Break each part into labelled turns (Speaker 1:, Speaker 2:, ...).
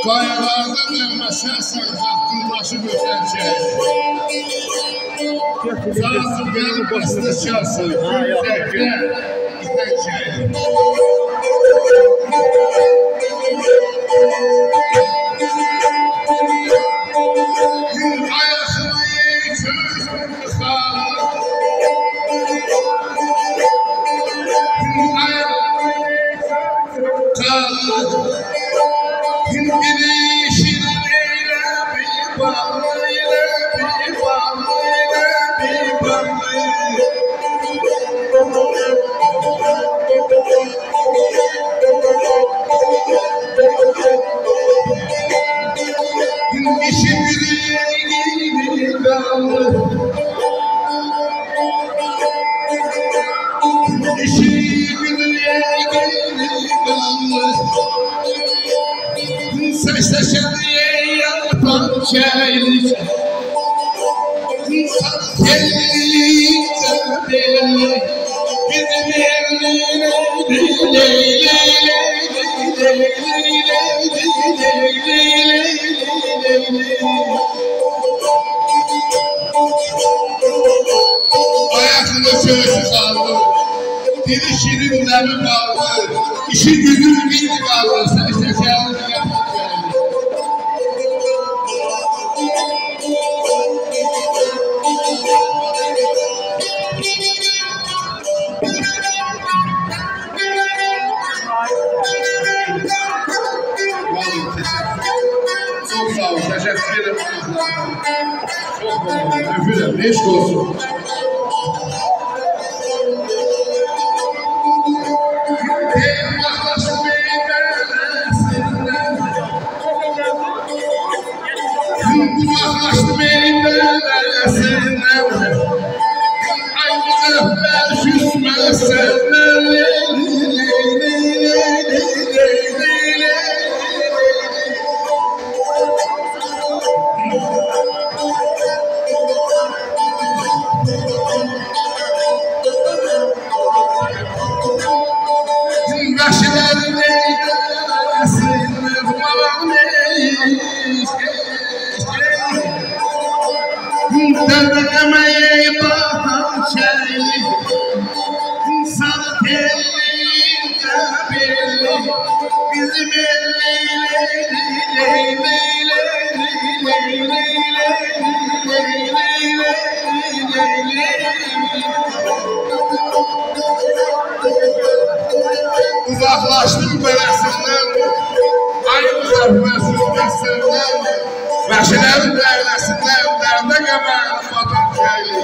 Speaker 1: Bayralarda verməşərsən, haqqındaşı götərəcək. Cansın gəlin başını çalsın, dəqiqə itəcək. Ayasını yekür xalq, Şehirlik insan tellikte belli bizim yerliğine ayakında söz kaldı, dili şirinle mi kaldı, işi gücü bir kaldı, sen şekerli yapmak. Çok sağ ol, teşekkür ederim. Çok öpüyorum, eşk olsun. Uzaklaştım elimden senden, aynı ben küsme senden. Derdemeye bakan çeyli, insan tellikte belli, bizim uzaklaştım belesinden, ayrılır mesut senden, meşelerin derlesinden, derde geber vatan köyü.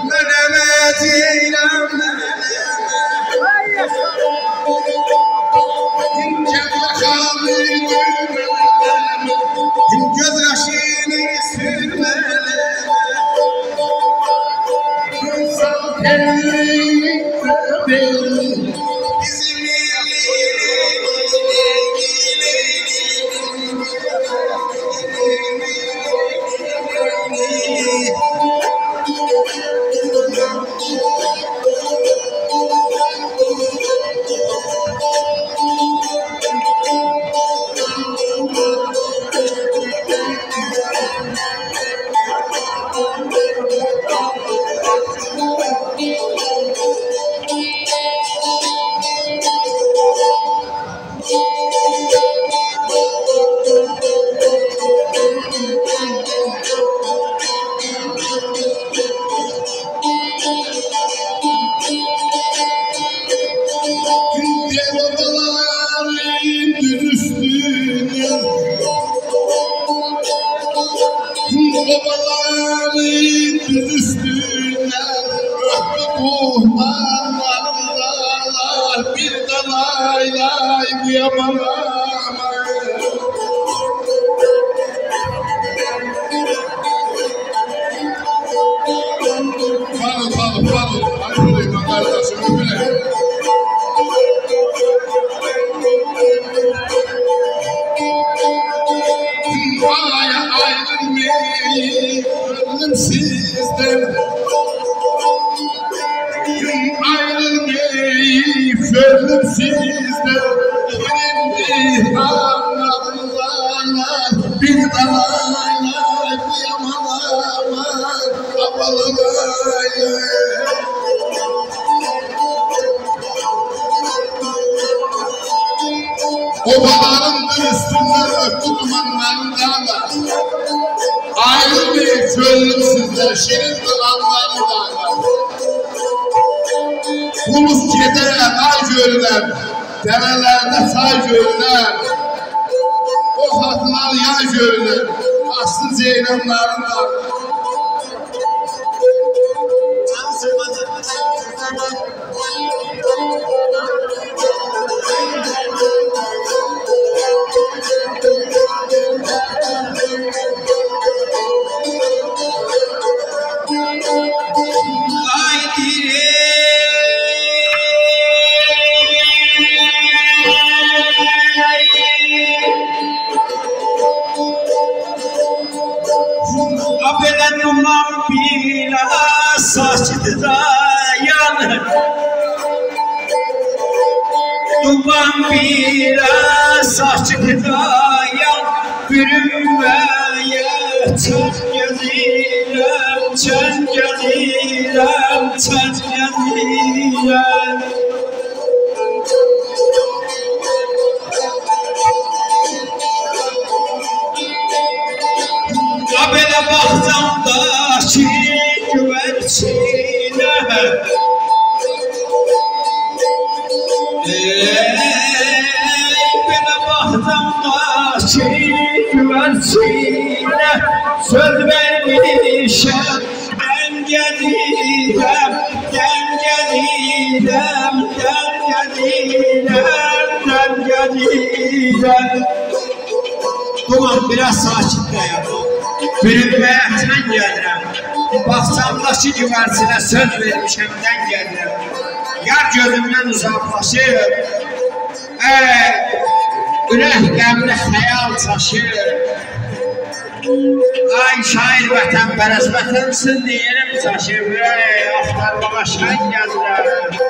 Speaker 1: Neneme ciylem göz yaşını sürmele, insan tellikte belli, bizim babaların düz üstünden öptü buhtanlarım dağlar, bir dalayla uyuyamam. Pardon, ayrılayım kardeşim, öpüle. Ayrılmayı gönlüm sizden, ayrılmayı gönlüm sizden, şimdi Obalarımdır üstünden öptü dumanların dağlar. Ayrılmayın çöllüm sizden şirin dumanların dağlar. Ulus gedere ay görüler, derelerde say görüler. O hatlar yay görüler, aslı ceylanların dağlar.
Speaker 2: Duman biraz açık dayan bürünmeye çöz gezirem, çöz gezirem, çöz gezirem. Abele baxtamda şirin güvercine Bana baxtamda şirin güvercine söz vermişim ben gelirem, ben gelirem, ben gelirem, ben gelirem. Duman biraz sakit dayan. Bürünmeye sən gəlirəm. Baxtamdakı güvərcinə söz vermişəmdən gəlirəm. Yar gözümdən uzaqlaşır. Ürək qəmli xəyal çaşır. Ay şair vətən pərəst vətənsin deyirəm çaşır. Axtarmağa şən gəlirəm.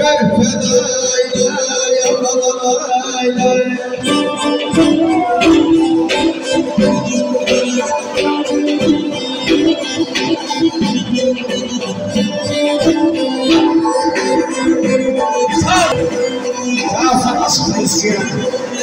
Speaker 1: Sağ ol, sağ ol,